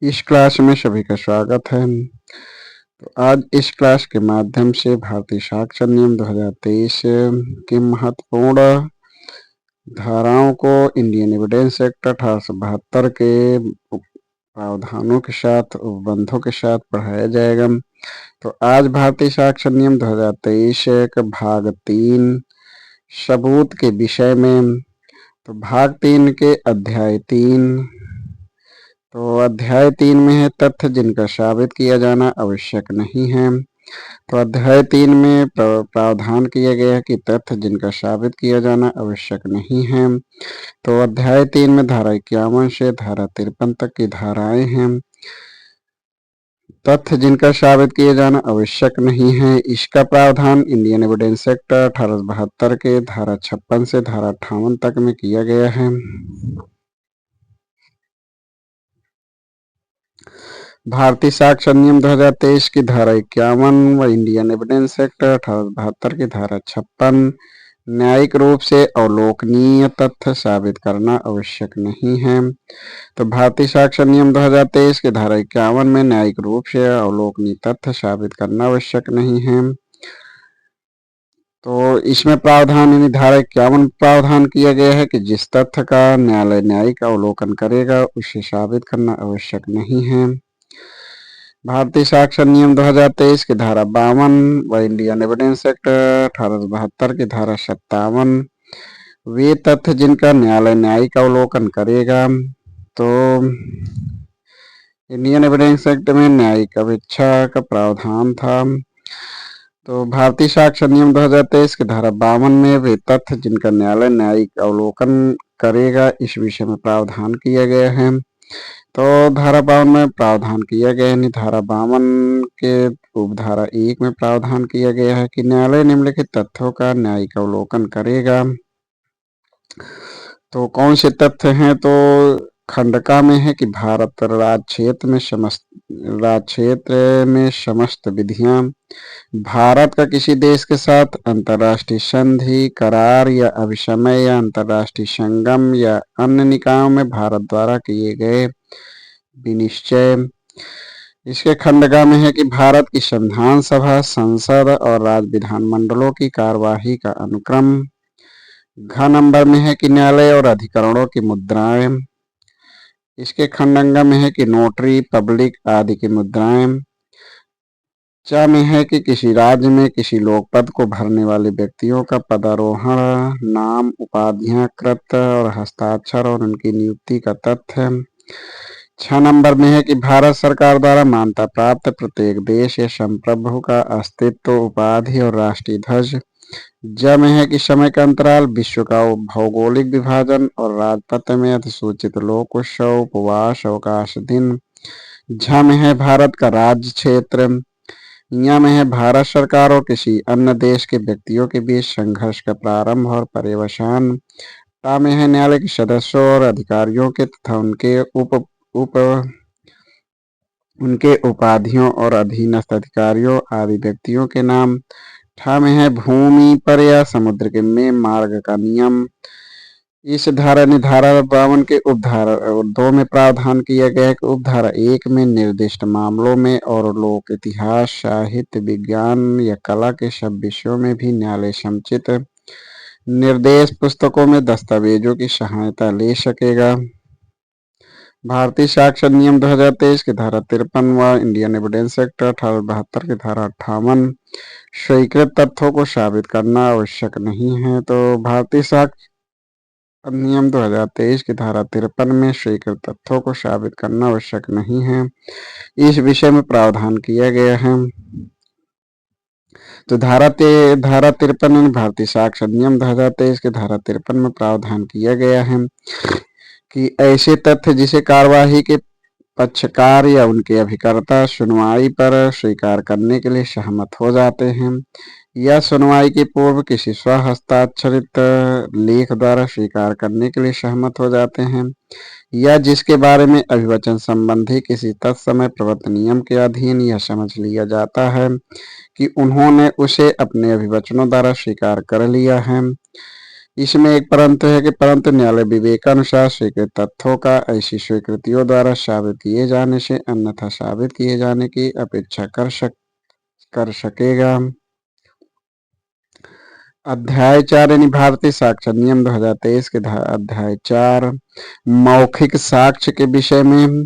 इस क्लास में सभी का स्वागत है। तो आज इस क्लास के माध्यम से भारतीय साक्षर नियम 2023 की महत्वपूर्ण धाराओं को इंडियन एविडेंस एक्ट 1872 के प्रावधानों के साथ उपबंधों के साथ पढ़ाया जाएगा। तो आज भारतीय साक्षर नियम 2023 का भाग 3 सबूत के विषय में। तो भाग 3 के अध्याय 3। तो अध्याय 3 में है तथ्य जिनका साबित किया जाना आवश्यक नहीं है। तो अध्याय 3 में प्रावधान किया गया है कि तथ्य जिनका साबित किया जाना आवश्यक नहीं है। तो अध्याय 3 में धारा 51 से धारा 53 तक की धाराएं हैं। तथ्य जिनका साबित किया जाना आवश्यक नहीं है, इसका प्रावधान इंडियन एविडेंस एक्ट 1872 के धारा 56 से धारा 58 तक में किया गया है। भारतीय साक्षर नियम 2023 की धारा 51 व इंडियन एविडेंस एक्ट 1872 की धारा 56 न्यायिक रूप से अवलोकनीय तथ्य साबित करना आवश्यक नहीं है। तो भारतीय साक्षर नियम 2023 की धारा 51 में न्यायिक रूप से अवलोकनीय तथ्य साबित करना आवश्यक नहीं है। तो इसमें प्रावधान यानी धारा 51 प्रावधान किया गया है कि जिस तथ्य का न्यायालय न्यायिक अवलोकन करेगा उसे साबित करना आवश्यक नहीं है। भारतीय साक्षर नियम 2023 की धारा 52 व इंडियन एविडेंस एक्ट 1872 की धारा 57 वे तथ्य जिनका न्यायालय न्यायिक अवलोकन करेगा। तो इंडियन एविडेंस एक्ट में न्यायिक अपेक्षा का प्रावधान था। तो भारतीय साक्षर नियम 2023 की धारा 52 में वे तथ्य जिनका न्यायालय न्यायिक अवलोकन करेगा इस विषय में प्रावधान किया गया है। तो धारा 52 में प्रावधान किया गया है। धारा 52 के उपधारा 1 में प्रावधान किया गया है कि न्यायालय निम्नलिखित तथ्यों का न्यायिक अवलोकन करेगा। तो कौन से तथ्य हैं? तो खंडका में है कि भारत राज्य क्षेत्र में समस्त विधियां भारत का किसी देश के साथ अंतर्राष्ट्रीय संधि, करार या अभिसमय या अंतर्राष्ट्रीय संगम या अन्य निकायों में भारत द्वारा किए गए विनिश्चय। इसके खंडगा में है कि भारत की संविधान सभा, संसद और राज्य विधानमंडलों की कार्यवाही का अनुक्रम। घ नंबर में है कि न्यायालय और अधिकरणों की मुद्राएं। इसके खंडंगा में है कि नोटरी पब्लिक आदि की मुद्राएं। च में है कि किसी राज्य में किसी लोक पद को भरने वाले व्यक्तियों का पदारोहण, नाम, उपाधियां, कृत और हस्ताक्षर और उनकी नियुक्ति का तथ्य। 6 नंबर में है कि भारत सरकार द्वारा मान्यता प्राप्त प्रत्येक देश या संप्रभु का अस्तित्व, उपाधि और राष्ट्रीय ध्वज। ज में है कि समय का अंतराल, विश्व का भौगोलिक विभाजन और राजपत्र में अधिसूचित लोक उत्सव, उपवास, अवकाश दिन। झ में है भारत का राज्य क्षेत्र। य में है भारत सरकार और किसी अन्य देश के व्यक्तियों के बीच संघर्ष का प्रारंभ और पर्यवसान। टा में है न्यायालय के सदस्यों और अधिकारियों के तथा उनके उपाधियों और अधीनस्थ अधिकारियों आदि व्यक्तियों के नाम। ठा में है भूमि पर या समुद्र के में मार्ग का नियम। इस धारा 52 के उपधारा 2 में प्रावधान किया गया है कि उपधारा 1 में निर्दिष्ट मामलों में और लोक इतिहास, साहित्य, विज्ञान या कला के सब विषयों में भी न्यायालय समुचित निर्देश पुस्तकों में दस्तावेजों की सहायता ले सकेगा। भारतीय साक्षर नियम 2023 की धारा 53 व इंडियन एविडेंस एक्ट 1872 की धारा 58 स्वीकृत तथ्यों को साबित करना आवश्यक नहीं है। तो भारतीय साक्षर नियम 2023 की धारा 53 में स्वीकृत तथ्यों को साबित करना आवश्यक नहीं है। इस विषय में प्रावधान किया गया है। तो धारा 53 भारतीय साक्षर नियम 2023 के धारा 53 में प्रावधान किया गया है कि ऐसे तथ्य जिसे कार्यवाही के पक्षकार या उनके अभिकर्ता सुनवाई पर स्वीकार करने के लिए सहमत हो जाते हैं या सुनवाई के पूर्व किसी स्वहस्ताक्षरित लेख द्वारा स्वीकार करने के लिए सहमत हो जाते हैं या जिसके बारे में अभिवचन संबंधी किसी तत्समय प्रवर्तन नियम के अधीन यह समझ लिया जाता है कि उन्होंने उसे अपने अभिवचनों द्वारा स्वीकार कर लिया है इसमें एक परंतु है कि परंतु न्यायालय विवेकानुसार स्वीकृत तथ्यों का ऐसी स्वीकृतियों द्वारा साबित किए जाने से अन्यथा साबित किए जाने की अपेक्षा कर सकेगा। अध्याय 4 यानी भारतीय साक्ष्य नियम 2023 के अध्याय 4 मौखिक साक्ष्य के विषय में।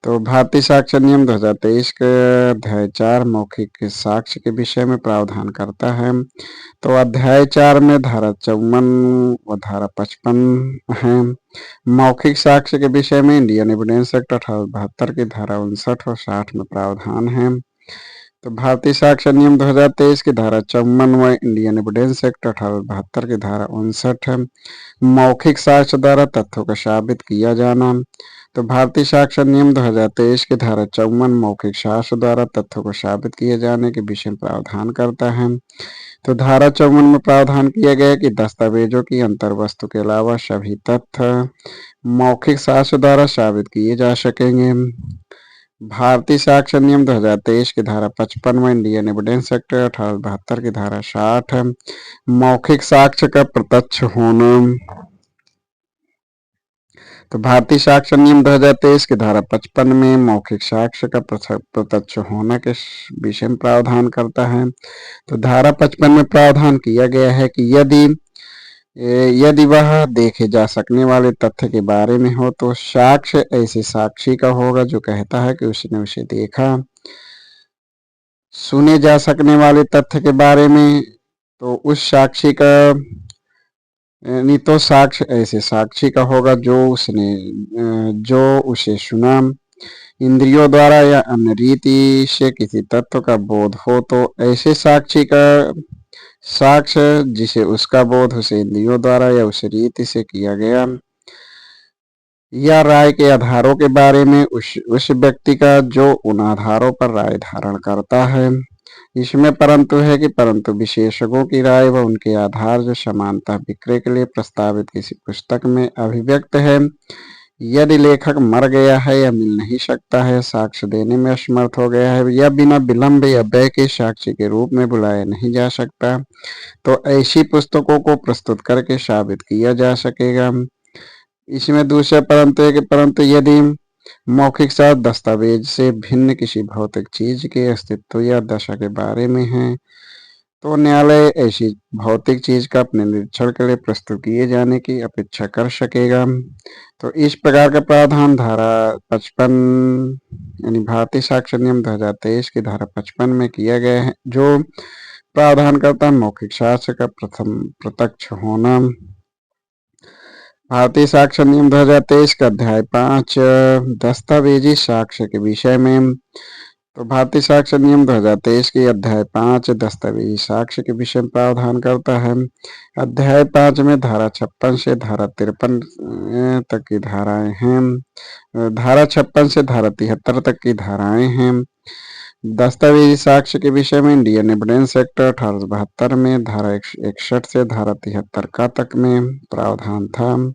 तो भारतीय साक्ष्य नियम 2023 के अध्याय 4 मौखिक साक्ष्य के विषय में प्रावधान करता है। तो अध्याय 4 में धारा 54 व धारा 55 है। मौखिक साक्ष्य के विषय में इंडियन एविडेंस एक्ट 1872 की धारा 59 और 60 में प्रावधान है। तो भारतीय साक्ष्य नियम 2023 की धारा 54 व इंडियन एविडेंस एक्ट 1872 की धारा 59 है। मौखिक साक्ष्य द्वारा तथ्यों का साबित किया जाना। तो भारतीय साक्ष्य नियम 2023 की धारा 54 मौखिक साक्ष्य द्वारा तथ्यों को साबित किए जाने के विषय में प्रावधान करता है। तो धारा 54 में प्रावधान किया गया कि दस्तावेजों की अंतर्वस्तु के अलावा सभी तथ्य मौखिक साक्ष्य द्वारा साबित किए जा सकेंगे। भारतीय साक्ष्य नियम 2023 की धारा 55 में इंडियन एविडेंस एक्ट 1872 की धारा 60 है। मौखिक साक्ष्य का प्रत्यक्ष होना। तो भारतीय साक्ष्य नियम 2023 की धारा 55 में मौखिक साक्ष्य का प्रत्यक्ष होना के विषय में प्रावधान करता है। तो धारा 55 में प्रावधान किया गया है कि यदि वह देखे जा सकने वाले तथ्य के बारे में हो तो साक्ष्य ऐसे साक्षी का होगा जो कहता है कि उसने उसे देखा। सुने जा सकने वाले तथ्य के बारे में तो उस साक्षी का नहीं तो साक्ष्य ऐसे साक्षी का होगा जो उसे सुना। इंद्रियों द्वारा या अन्य रीति से किसी तत्व का बोध हो तो ऐसे साक्षी का साक्ष्य जिसे उसका बोध उसे इंद्रियों द्वारा या उस रीति से किया गया या राय के आधारों के बारे में उस व्यक्ति का जो उन आधारों पर राय धारण करता है। इसमें परंतु है कि परंतु विशेषज्ञों की राय व उनके आधार जो समानता विक्रय के लिए प्रस्तावित किसी पुस्तक में अभिव्यक्त है यदि लेखक मर गया है या मिल नहीं सकता है, साक्ष्य देने में असमर्थ हो गया है या बिना विलंब या व्यय के साक्षी के रूप में बुलाया नहीं जा सकता, तो ऐसी पुस्तकों को प्रस्तुत करके साबित किया जा सकेगा। इसमें दूसरा परंतु है कि परंतु यदि मौखिक साक्ष्य दस्तावेज से भिन्न किसी भौतिक चीज के अस्तित्व या दशा के बारे में है तो न्यायालय ऐसी भौतिक चीज का अपने निरीक्षण के लिए प्रस्तुत किए जाने की अपेक्षा कर सकेगा। तो इस प्रकार का प्रावधान धारा 55 यानी भारतीय साक्ष्य नियम 2023 की धारा 55 में किया गया है, जो प्रावधान करता है मौखिक साक्ष्य का प्रथम प्रत्यक्ष होना। भारतीय साक्ष्य नियम 2023 का अध्याय 5 दस्तावेजी साक्ष्य के विषय में। तो भारतीय साक्ष्य नियम 2023 के अध्याय 5 दस्तावेजी साक्ष्य के विषय में प्रावधान करता है। अध्याय 5 में धारा 56 से धारा 53 तक की धाराएं हैं। धारा 56 से धारा 73 तक की धाराएं हैं। दस्तावेजी साक्ष्य के विषय में इंडियन एविडेंस एक्ट 1872 में धारा 61 से धारा 73 का तक में प्रावधान था।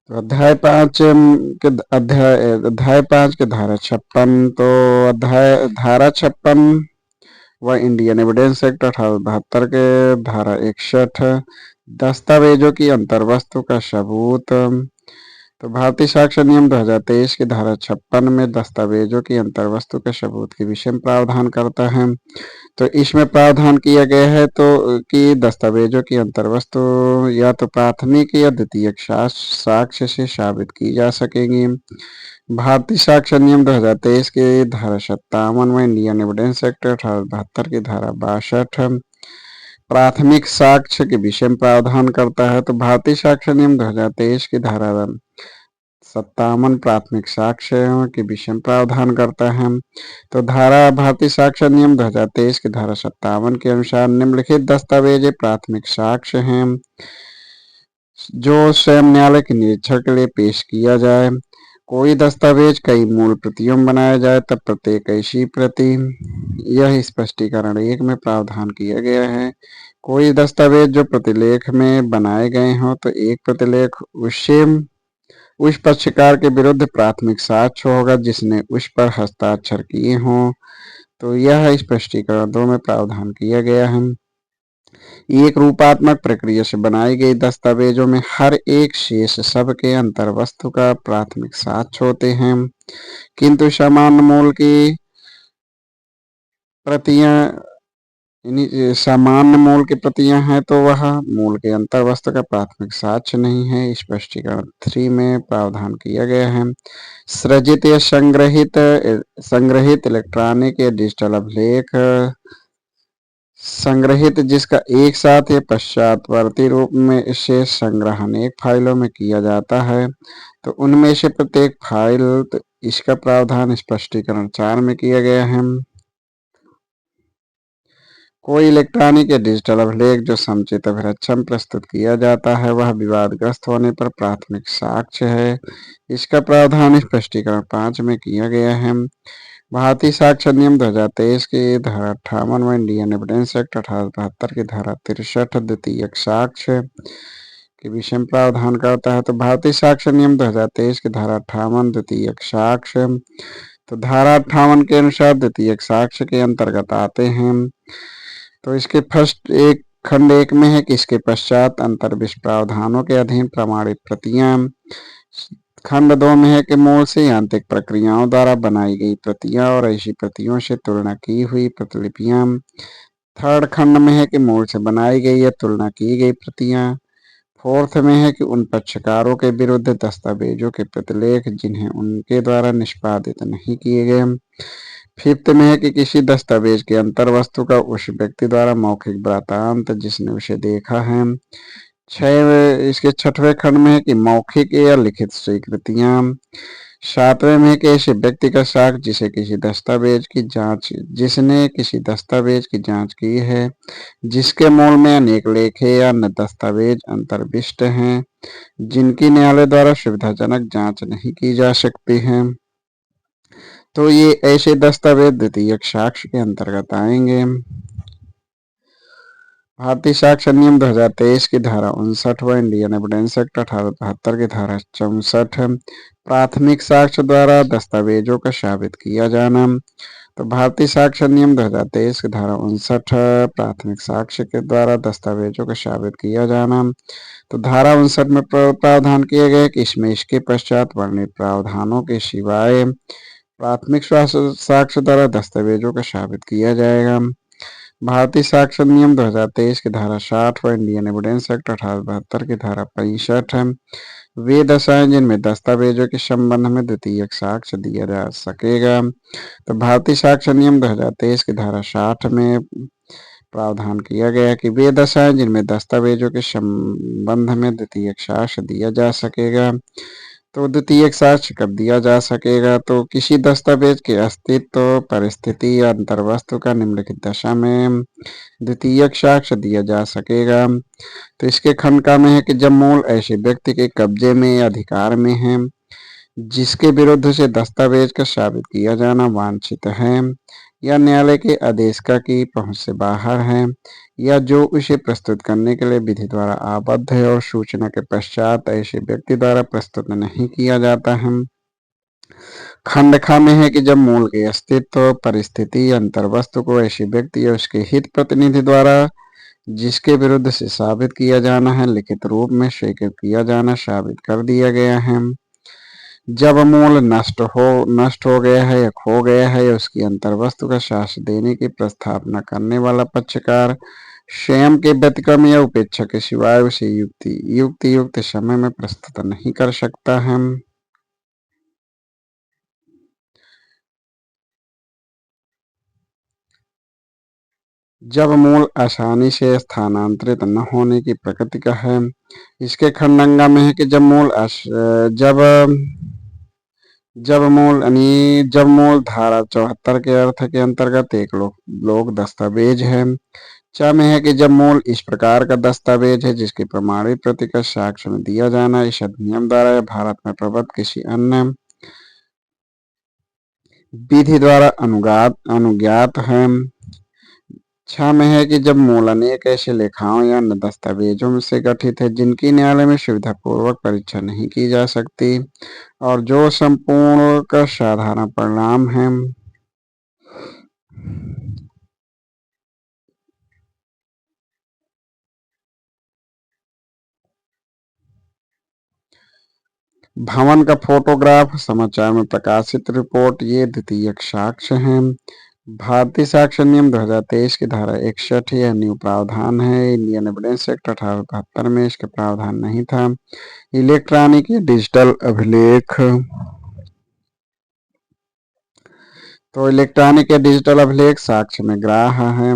तो अध्याय 5 के धारा 56 तो धारा 56 व इंडियन एविडेंस एक्ट 1872 के धारा 61 दस्तावेजों की अंतर्वस्तु का सबूत। तो भारतीय साक्ष्य नियम 2023 की धारा 56 में दस्तावेजों की अंतर्वस्तु के सबूत के विषय में प्रावधान करता है। तो इसमें प्रावधान किया गया है तो कि दस्तावेजों की अंतर्वस्तु या तो प्राथमिक या द्वितीयक साक्ष्य से साबित की जा सकेगी। भारतीय साक्ष्य नियम 2023 के धारा 57 में इंडियन एविडेंस एक्ट 1872 की धारा 62 प्राथमिक साक्ष्य के विषय में प्रावधान करता है। तो भारतीय साक्ष्य नियम 2023 की धारा 57 प्राथमिक साक्ष्य के विषय में प्रावधान करता है। तो धारा भारतीय साक्ष्य नियम 2023 की धारा 57 के अनुसार निम्नलिखित दस्तावेज प्राथमिक साक्ष्य हैं जो स्वयं न्यायालय के निरीक्षण के लिए पेश किया जाए। कोई दस्तावेज कई मूल प्रतियों में बनाया जाए तब प्रत्येक ऐसी प्रति। यह स्पष्टीकरण 1 में प्रावधान किया गया है। कोई दस्तावेज जो प्रतिलेख में बनाए गए हों तो एक प्रतिलेख उससे उस पक्षकार के विरुद्ध प्राथमिक साक्ष्य होगा जिसने उस पर हस्ताक्षर किए हों। तो यह स्पष्टीकरण 2 में प्रावधान किया गया है। एक रूपात्मक प्रक्रिया से बनाई गई दस्तावेजों में हर एक शेष शब्द के अंतर्वस्तु का प्राथमिक साक्ष्य होते हैं, किंतु सामान्य मूल की प्रतियां सामान्य मूल की प्रतियां हैं तो वह मूल के अंतर्वस्तु का प्राथमिक साक्ष्य नहीं है। स्पष्टीकरण 3 में प्रावधान किया गया है। सृजित या संग्रहित इलेक्ट्रॉनिक या डिजिटल अभिलेख संग्रहित जिसका एक साथ या पश्चातवर्ती रूप में इसे संग्रह अनेक फाइलों में किया जाता है, तो उनमें से प्रत्येक फाइल तो इसका प्रावधान स्पष्टीकरण 4 में किया गया है। कोई इलेक्ट्रॉनिक या डिजिटल अभिलेख जो समुचित अभिरक्षा में प्रस्तुत किया जाता है वह विवादग्रस्त होने पर प्राथमिक साक्ष्य है। इसका प्रावधान स्पष्टीकरण 5 में किया गया है। भारतीय साक्ष्य नियम 2023 की धारा 58 व इंडियन एविडेंस एक्ट 1872 की धारा 63 द्वितीय साक्ष्य के विषय में प्रावधान करता है। तो भारतीय साक्ष्य नियम 2023 की धारा 58 द्वितीय साक्ष्य, तो धारा 58 के अनुसार द्वितीय साक्ष्य के अंतर्गत आते हैं। तो इसके फर्स्ट एक खंड 1 में है कि इसके पश्चात अंतर्विष्ट प्रावधानों के अधीन प्रमाणित प्रतियां। खंड 2 में है कि मूल से यांत्रिक प्रक्रियाओं द्वारा बनाई गई प्रतियां और ऐसी प्रतियों से तुलना की हुई प्रतिलिपियां। थर्ड खंड में है कि मूल से बनाई गई या तुलना की गई प्रतियां। फोर्थ में है कि उन पक्षकारों के विरुद्ध दस्तावेजों के प्रतिलेख जिन्हें उनके द्वारा निष्पादित नहीं किए गए। फिफ्थ में है कि किसी दस्तावेज के अंतर्वस्तु का उस व्यक्ति द्वारा मौखिक वृत्तांत जिसने उसे देखा है। इसके छठवें खंड में है कि मौखिक या लिखित स्वीकृतियां। सातवें में है कि ऐसे व्यक्ति का साक्ष्य जिसने किसी दस्तावेज की जांच की है जिसके मूल में अनेक लेखे या अन्य दस्तावेज अंतर्विष्ट हैं जिनकी न्यायालय द्वारा सुविधाजनक जांच नहीं की जा सकती है, तो ये ऐसे दस्तावेज द्वितीयक साक्ष्य के अंतर्गत आएंगे। भारतीय साक्ष्य नियम 2023 की धारा 59 व इंडियन एविडेंस एक्ट 1872 की धारा 64 प्राथमिक साक्ष्य द्वारा दस्तावेजों का साबित किया जाना। तो भारतीय साक्ष्य नियम 2023 की धारा 59 प्राथमिक साक्ष्य के द्वारा दस्तावेजों का साबित किया जाना। तो धारा 59 में प्रावधान किए गए कि इसमें इसके पश्चात वर्णित प्रावधानों के सिवाय प्राथमिक साक्ष्य द्वारा दस्तावेजों का साबित किया जाएगा। भारतीय साक्ष्य नियम 2023 की धारा 60 व इंडियन एविडेंस एक्ट 1872 की धारा 65 वे दशाएं जिनमें दस्तावेजों के संबंध में द्वितीयक साक्ष्य दिया जा सकेगा। तो भारतीय साक्ष्य नियम 2023 की धारा 60 में प्रावधान किया गया कि वे दशाएं जिनमें दस्तावेजों के संबंध में द्वितीयक साक्ष्य दिया जा सकेगा। तो द्वितीयक साक्ष्य कब दिया जा सकेगा? तो किसी दस्तावेज के अस्तित्व, परिस्थिति या अंतर्वस्तु का निम्नलिखित दशा में द्वितीयक साक्ष्य दिया जा सकेगा। तो इसके खंड का में है कि जब मूल ऐसे व्यक्ति के कब्जे में या अधिकार में है जिसके विरुद्ध से दस्तावेज का साबित किया जाना वांछित है, या न्यायालय के आदेश का की पहुंच से बाहर है, या जो उसे प्रस्तुत करने के लिए विधि द्वारा आबद्ध है और सूचना के पश्चात ऐसे व्यक्ति द्वारा प्रस्तुत नहीं किया जाता है। खंड ख में है कि जब मूल के अस्तित्व, परिस्थिति, अंतर्वस्तु को ऐसे व्यक्ति या उसके हित प्रतिनिधि द्वारा जिसके विरुद्ध से साबित किया जाना है लिखित रूप में स्वीकृत किया जाना साबित कर दिया गया है। जब मूल नष्ट हो गया है या खो गया है या उसकी अंतर्वस्तु का साक्ष्य देने की प्रस्तावना करने वाला पक्षकार स्वयं के व्यतिक्रम या उपेक्षा के सिवाय उसे युक्त समय में प्रस्तुत नहीं कर सकता है। जब मूल आसानी से स्थानांतरित न होने की प्रकृति का है। इसके खंडंगा में है कि जब मूल धारा 74 के अर्थ के अंतर्गत एक लोक दस्तावेज है। च में है कि जब मूल इस प्रकार का दस्तावेज है जिसकी प्रमाणित प्रति का साक्ष्य में दिया जाना इस अधिनियम द्वारा या भारत में प्रबद्ध किसी अन्य विधि द्वारा अनुज्ञात है। 6 में है कि जब मूल अनेक ऐसे लेखाओं या दस्तावेजों में से गठित है जिनकी न्यायालय में सुविधापूर्वक परीक्षा नहीं की जा सकती और जो संपूर्ण का साधारण परिणाम है। भवन का फोटोग्राफ, समाचार में प्रकाशित रिपोर्ट, ये द्वितीयक साक्ष्य हैं। भारतीय साक्ष्य नियम 2023 की धारा 61 यह न्यू प्रावधान है। इंडियन एविडेंस एक्ट 1872 में इसका प्रावधान नहीं था। इलेक्ट्रॉनिक या डिजिटल अभिलेख, तो इलेक्ट्रॉनिक या डिजिटल अभिलेख साक्ष्य में ग्राह्य है।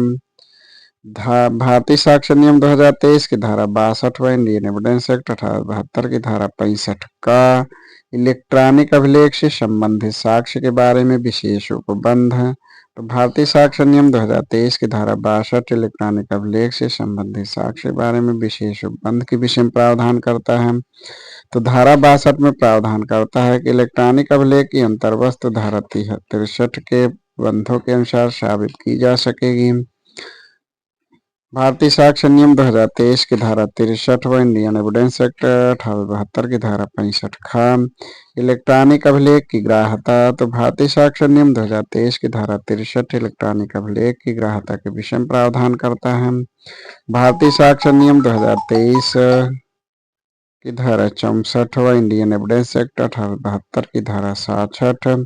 भारतीय साक्ष्य नियम 2023 की धारा 62 व इंडियन एविडेंस एक्ट 1872 की धारा 65 का इलेक्ट्रॉनिक अभिलेख से संबंधित साक्ष्य के बारे में विशेष उपबंध है। तो भारतीय साक्ष्य नियम 2023 की धारा 62 इलेक्ट्रॉनिक अभिलेख से संबंधित साक्ष्य के बारे में विशेष उपबंध के विषय में प्रावधान करता है। तो धारा 62 में प्रावधान करता है कि इलेक्ट्रॉनिक अभिलेख की अंतर्वस्तु धारा 63 के बंधों के अनुसार साबित की जा सकेगी। भारतीय साक्ष्य नियम 2023 की धारा 63 व इंडियन एविडेंस एक्ट 1872 की धारा 65 खान इलेक्ट्रॉनिक अभिलेख की ग्राह्यता। तो भारतीय साक्ष्य नियम 2023 की धारा 63 इलेक्ट्रॉनिक अभिलेख की ग्राह्यता के विषय में प्रावधान करता है। भारतीय साक्ष्य नियम 2023 की धारा 64 व इंडियन एविडेंस एक्ट 1872 की धारा 67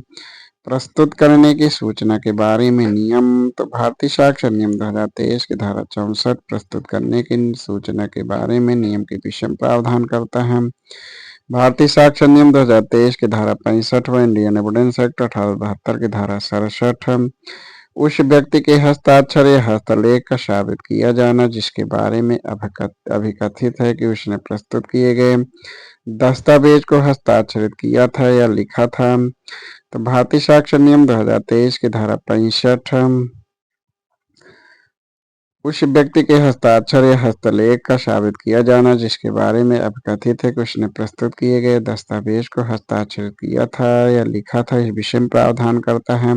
प्रस्तुत करने की सूचना के बारे में नियम। तो भारतीय साक्ष्य नियम 2023 की धारा 64 प्रस्तुत करने की सूचना के बारे में नियम के विषय में प्रावधान करता है। भारतीय साक्ष्य नियम 2023 की धारा 65 व इंडियन एविडेंस एक्ट 1872 की धारा 67 उस व्यक्ति के हस्ताक्षर या हस्तलेख का साबित किया जाना जिसके बारे में अभिकथित है कि उसने प्रस्तुत किए गए दस्तावेज को हस्ताक्षरित किया था या लिखा था। तो भारतीय साक्ष्य नियम 2023 की धारा 65 उस व्यक्ति के हस्ताक्षर या हस्तलेख का साबित किया जाना जिसके बारे में अभिकथित है कि उसने प्रस्तुत किए गए दस्तावेज को हस्ताक्षरित किया था या लिखा था इस विषय में प्रावधान करता है।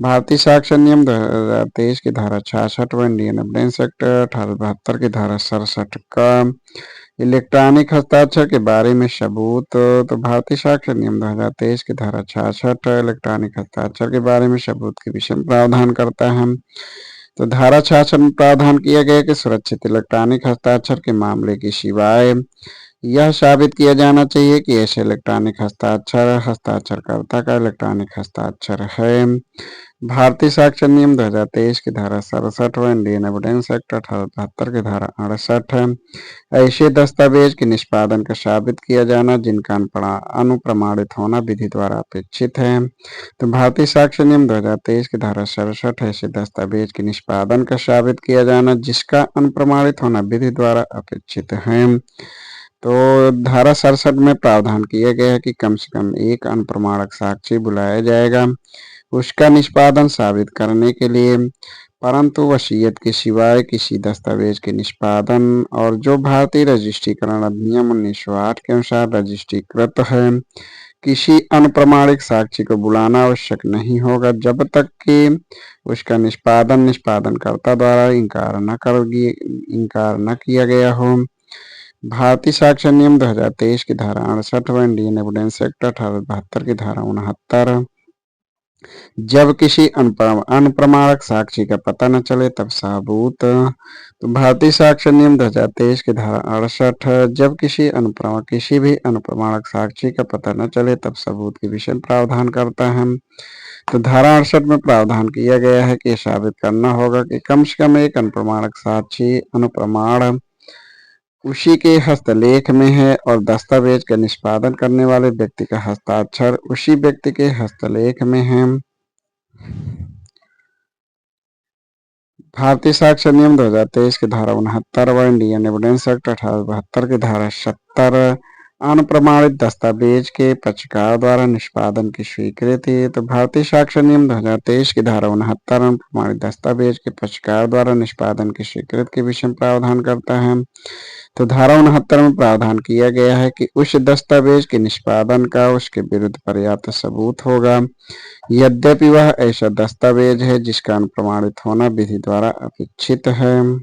भारतीय साक्ष्य नियम 2023 की धारा 66 व इंडियन एविडेंस एक्ट 1872 की धारा 67 का इलेक्ट्रॉनिक हस्ताक्षर के बारे में सबूत। तो भारतीय साक्ष्य नियम 2023 की धारा 66 इलेक्ट्रॉनिक हस्ताक्षर के बारे में सबूत के विषय में प्रावधान करता है। तो धारा 66 में प्रावधान किया गया कि सुरक्षित इलेक्ट्रॉनिक हस्ताक्षर के मामले की सिवाय यह साबित किया जाना चाहिए कि ऐसे इलेक्ट्रॉनिक हस्ताक्षर हस्ताक्षरकर्ता का इलेक्ट्रॉनिक हस्ताक्षर है। भारतीय साक्ष्य नियम 2023 की धारा 67 व इंडियन एविडेंस एक्ट 1872 की धारा 68 ऐसे दस्तावेज के निष्पादन का साबित किया जाना जिनका अनुप्रमाणित होना विधि द्वारा अपेक्षित है। तो भारतीय साक्ष्य नियम 2023 की धारा 67 ऐसे दस्तावेज के निष्पादन का साबित किया जाना जिसका अनुप्रमाणित होना विधि द्वारा अपेक्षित है। तो धारा 67 में प्रावधान किया गया है कि कम से कम एक अनुप्रमाणक साक्षी बुलाया जाएगा उसका निष्पादन साबित करने के लिए, परंतु वसीयत के सिवाय किसी दस्तावेज के निष्पादन और जो भारतीय रजिस्ट्रीकरण अधिनियम 1908 के अनुसार रजिस्ट्रीकृत है किसी अनप्रमाणिक साक्षी को बुलाना आवश्यक नहीं होगा जब तक कि उसका निष्पादनकर्ता द्वारा इनकार न किया गया हो। भारतीय साक्ष्य नियम 2023 की धारा 68 व इंडियन एविडेंस एक्ट 1872 की धारा 69 जब किसी अनप्रमाणक साक्षी का पता न चले तब सबूत। तो भारतीय साक्ष्य नियम 2023 की धारा 68 जब किसी भी अनप्रमाणक साक्षी का पता न चले तब सबूत के विषय में प्रावधान करता है। तो धारा 68 में प्रावधान किया गया है कि साबित करना होगा कि कम से कम एक अनप्रमाणक साक्षी अनुप्रमाण उसी के हस्तलेख में है और दस्तावेज का निष्पादन करने वाले व्यक्ति का हस्ताक्षर उसी व्यक्ति के हस्तलेख में है। भारतीय साक्ष्य नियम 2023 की धारा 69 व इंडियन एविडेंस एक्ट 1872 की धारा 70 अनप्रमाणित दस्तावेज के पक्षकार द्वारा निष्पादन की स्वीकृति। तो भारतीय साक्ष्य नियम 2023 की धारा 69 अनप्रमाणित दस्तावेज के पक्षकार द्वारा निष्पादन की स्वीकृति के विषय में प्रावधान करता है। तो धारा 69 में प्रावधान किया गया है कि उस दस्तावेज के निष्पादन का उसके विरुद्ध पर्याप्त सबूत होगा, यद्यपि वह ऐसा दस्तावेज है जिसका अनप्रमाणित होना विधि द्वारा अपेक्षित है।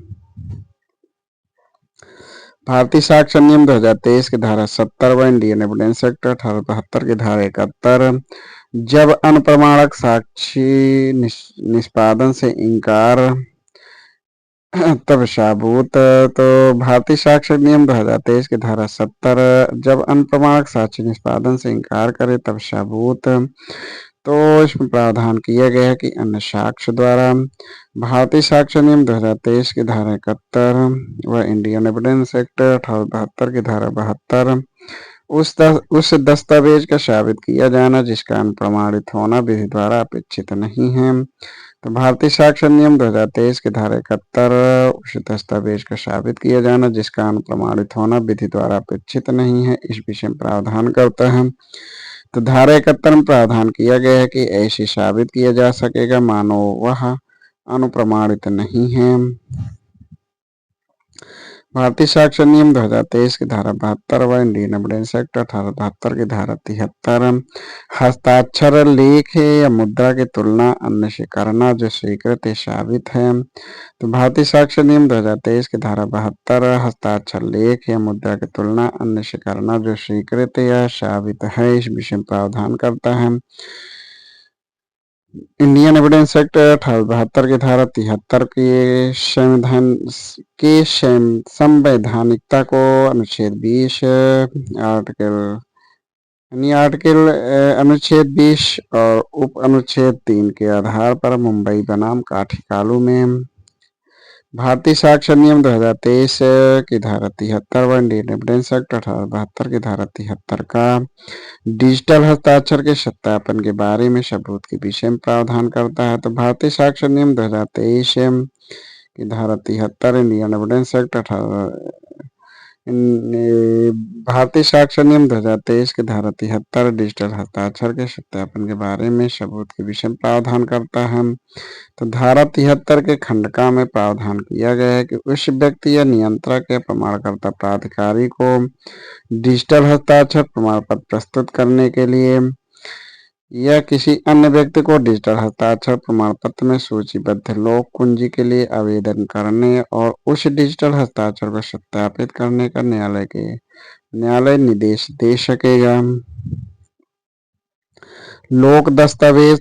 भारतीय साक्ष्य नियम 2023 की धारा 70 व इंडियन एविडेंस एक्ट 1872 की धारा 71 जब अनप्रमाणक साक्षी निष्पादन से इंकार तब सबूत। तो भारतीय साक्ष्य नियम 2023 की धारा 70 जब अनप्रमाणक साक्षी निष्पादन से इंकार करे तब सबूत। तो इसमें प्रावधान किया गया है कि अन्य साक्ष्य द्वारा भारतीय साक्ष्य नियम 2023 की धारा 71 व इंडियन एविडेंस एक्ट 1872 की धारा 72 उस दस्तावेज का साबित किया जाना जिसका अनप्रमाणित होना विधि द्वारा अपेक्षित नहीं है। तो भारतीय साक्ष्य नियम 2023 की धारा 71 उस दस्तावेज का साबित किया जाना जिसका अनप्रमाणित होना विधि द्वारा अपेक्षित नहीं है, इस विषय में प्रावधान करता है। तो धारा 71 में प्रावधान किया गया है कि ऐसे साबित किया जा सकेगा मानो वह अनुप्रमाणित नहीं है। भारतीय साक्ष्य नियम 2023 की धारा 72 व इंडियन एविडेंस एक्ट 1872 की धारा 73 हस्ताक्षर लेख या मुद्रा की तुलना अन्य से करना जो स्वीकृत साबित है। तो भारतीय साक्ष्य नियम 2023 की धारा 72 हस्ताक्षर लेख या मुद्रा की तुलना अन्य से करना जो स्वीकृत या साबित है, इस विषय में प्रावधान करता है। इंडियन एविडेंस एक्ट 1872 की धारा 73 के संवैधानिकता को अनुच्छेद 20 अनुच्छेद 20 और उप अनुच्छेद 3 के आधार पर मुंबई बनाम काठीकालू में भारतीय साक्ष्य नियम 2023 की धारा 73 व इंडियन एविडेंस एक्ट 1872 की धारा 73 का डिजिटल हस्ताक्षर के सत्यापन के बारे में सबूत के विषय में प्रावधान करता है। तो भारतीय साक्ष्य नियम 2023 की धारा 73 इंडियन एविडेंस एक्ट भारतीय साक्ष्य नियम 2023 की धारा 73 डिजिटल हस्ताक्षर के सत्यापन के बारे में सबूत के विषय में प्रावधान करता है। तो धारा 73 के खंडका में प्रावधान किया गया है कि उस व्यक्ति या नियंत्रक या प्रमाणकर्ता प्राधिकारी को डिजिटल हस्ताक्षर प्रमाण पत्र प्रस्तुत करने के लिए या किसी अन्य व्यक्ति को डिजिटल हस्ताक्षर प्रमाण पत्र में सूचीबद्ध लोक कुंजी के लिए आवेदन करने और उस डिजिटल हस्ताक्षर को सत्यापित करने का न्यायालय निर्देश दे सकेगा। लोक दस्तावेज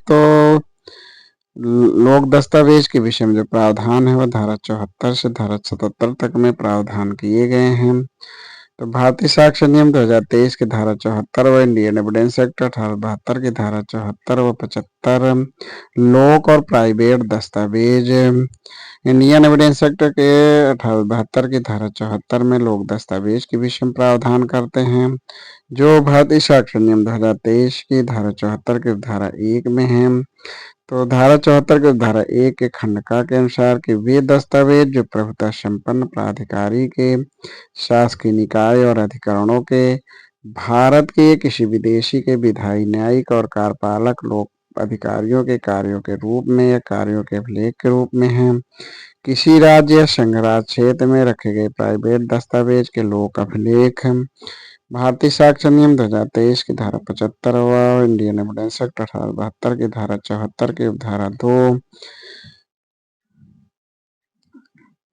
के विषय में जो प्रावधान है वह धारा 74 से धारा 77 तक में प्रावधान किए गए हैं। तो भारतीय साक्ष्य नियम 2023 की धारा 74 व इंडियन एविडेंस एक्ट 1872 की धारा 74 व 75 लोक और प्राइवेट दस्तावेज। इंडियन एविडेंस एक्ट के 1872 की धारा 74 में लोक दस्तावेज के विषय में प्रावधान करते हैं जो भारतीय साक्ष्य नियम 2023 की धारा 74 की धारा 1 में है। तो धारा 74 के धारा 1 के खंडका के अनुसार कि वे दस्तावेज जो प्रभुता संपन्न प्राधिकारी के शासकीय निकाय और अधिकरणों के भारत के किसी विदेशी के विधायी न्यायिक और कार्यपालक लोक अधिकारियों के कार्यों के रूप में या कार्यों के अभिलेख के रूप में हैं, किसी राज्य या संघराज्य क्षेत्र में रखे गए प्राइवेट दस्तावेज के लोक अभिलेख। भारतीय साक्ष्य नियम 2023 की धारा 75 व इंडियन एविडेंस एक्ट 1872 की धारा 74 की उपधारा 2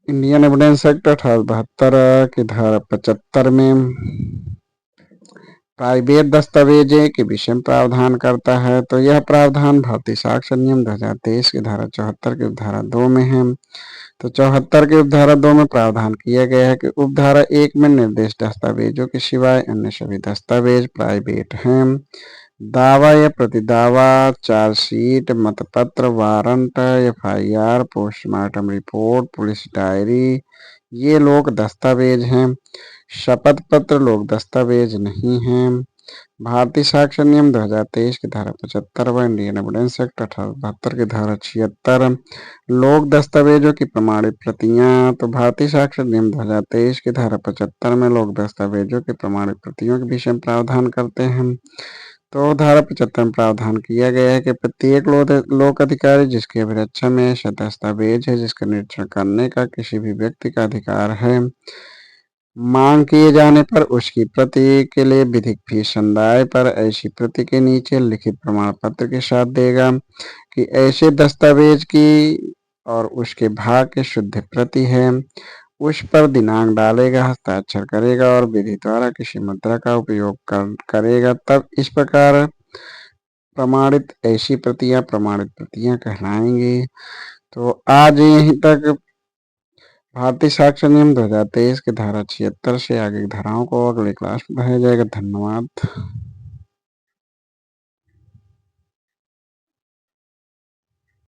इंडियन एविडेंस एक्ट 1872 की धारा 75 में प्राइवेट दस्तावेज के विषय में प्रावधान करता है। तो यह प्रावधान भारतीय साक्ष्य नियम 2023 की धारा 74 की उपधारा 2 में है। तो 74 की उपधारा 2 में प्रावधान किया गया है कि उपधारा 1 में निर्देश दस्तावेजों के सिवाय अन्य सभी दस्तावेज प्राइवेट हैं। दावा या प्रतिदावा, चार्जशीट, मतपत्र, warrant, FIR, postmortem report, police diary ये लोक दस्तावेज हैं। शपथ पत्र लोक दस्तावेज नहीं हैं। भारतीय साक्षर नियम 2023 की धारा 75 इंडियन एविडेंस एक्ट 1872 की धारा 76 लोक दस्तावेजों की प्रमाणित प्रतियां। तो भारतीय साक्षर नियम 2023 की धारा 75 में लोक दस्तावेजों की प्रमाणित प्रतियों के विषय में प्रावधान करते हैं। तो धारा 75 में प्रावधान किया गया है कि प्रत्येक लोक अधिकारी जिसकी अभिरक्षा में ऐसा दस्तावेज है जिसका निरीक्षण करने का किसी भी व्यक्ति का अधिकार है, मांग किए जाने पर उसकी प्रति के लिए विधिक फीस संदाय पर ऐसी प्रति के नीचे लिखित प्रमाण पत्र के साथ देगा कि ऐसे दस्तावेज की और उसके भाग की शुद्ध प्रति है, उस पर दिनांक डालेगा, हस्ताक्षर करेगा और विधि द्वारा किसी मुद्रा का उपयोग करेगा, तब इस प्रकार प्रमाणित ऐसी प्रतियां प्रमाणित प्रतियां कहलाएंगी। तो आज यहीं तक भारतीय साक्षर नियम 2023 की धारा 76 से आगे की धाराओं को अगली क्लास में पढ़ाया जाएगा। धन्यवाद।